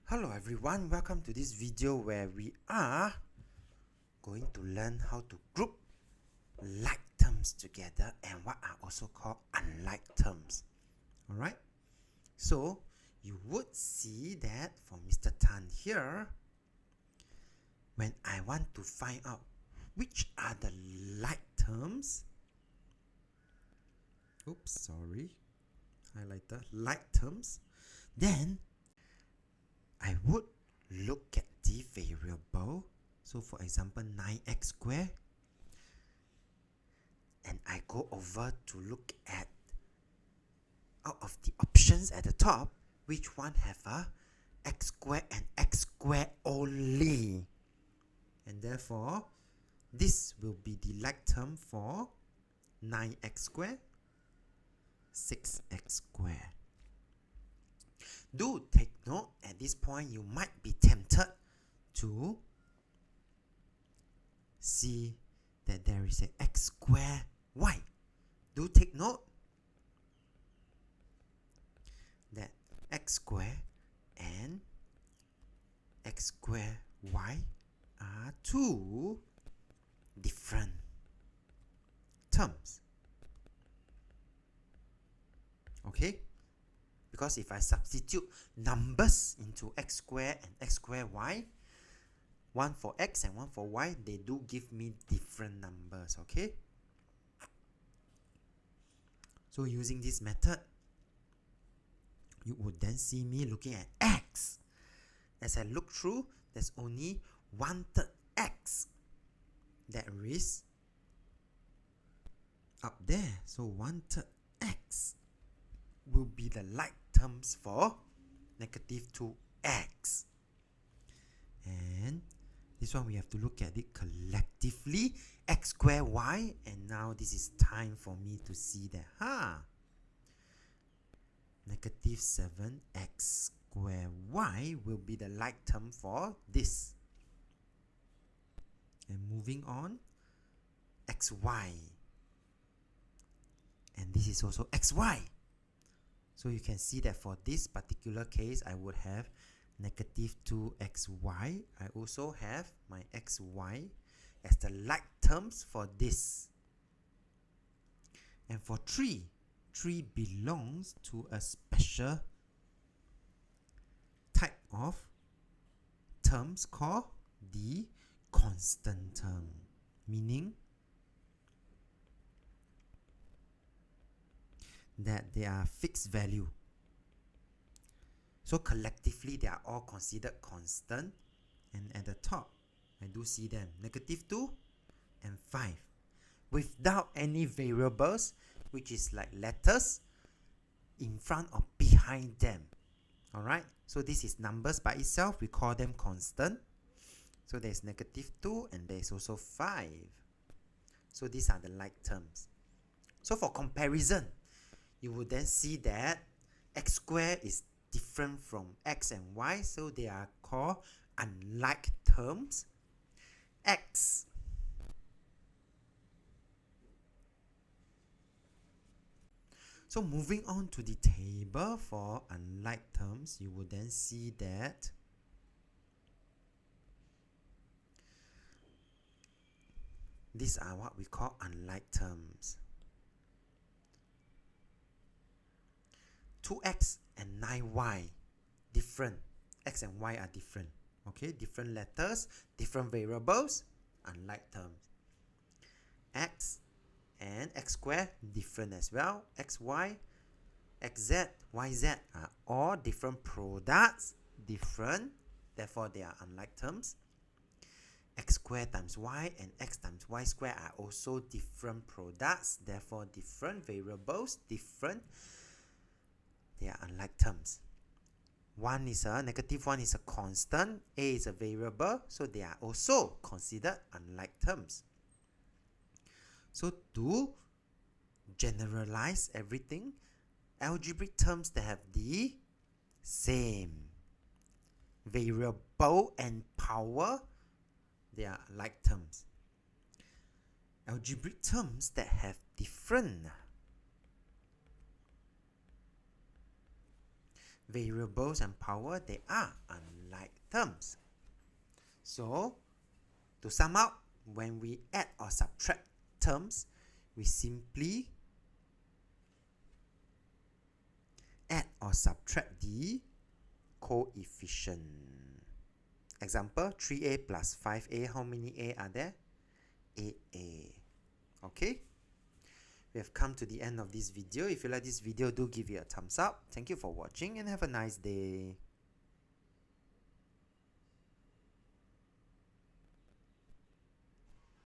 Hello everyone, welcome to this video where we are going to learn how to group like terms together and what are also called unlike terms. Alright, so you would see that for Mr. Tan here, when I want to find out which are the like terms, highlighter, like terms, then I would look at the variable. So for example, 9x squared, and I go over to look at out of the options at the top, which one have a x squared and x squared only, and therefore this will be the like term for 9x squared, 6x squared. Do take note, at this point you might be tempted to see that there is a x squared y. Do take note that x squared and x squared y are two different terms. Okay? Because if I substitute numbers into x squared and x squared y, one for x and one for y, they do give me different numbers, okay? So using this method, you would then see me looking at x. As I look through, there's only 1/3 x that is up there. So 1/3 x will be the like terms for negative 2x. And this one we have to look at it collectively, x squared y, and now this is time for me to see that negative 7x squared y will be the like term for this. And moving on, xy, and this is also xy. So you can see that for this particular case, I would have negative 2xy. I also have my xy as the like terms for this. And for 3 belongs to a special type of terms called the constant term, meaning that they are fixed value. So collectively they are all considered constant, and at the top I do see them negative 2 and 5 without any variables, which is like letters in front or behind them. Alright, so this is numbers by itself, we call them constant. So there's negative 2 and there's also 5. So these are the like terms. So for comparison, you would then see that x squared is different from x and y, so they are called unlike terms. X So moving on to the table for unlike terms, you would then see that these are what we call unlike terms. 2x and 9y, different. X and y are different. Okay, different letters, different variables, unlike terms. X and x squared, different as well. Xy, xz, yz are all different products, different. Therefore, they are unlike terms. X squared times y and x times y squared are also different products. Therefore, different variables, different. They are unlike terms. One is a negative, one is a constant, a is a variable, so they are also considered unlike terms. So to generalize everything, algebraic terms that have the same variable and power, they are like terms. Algebraic terms that have different variables and power, they are unlike like terms. So, to sum up, when we add or subtract terms, we simply add or subtract the coefficient. Example, 3a plus 5a, how many a are there? 8a. Okay? We have come to the end of this video. If you like this video, do give it a thumbs up. Thank you for watching and have a nice day.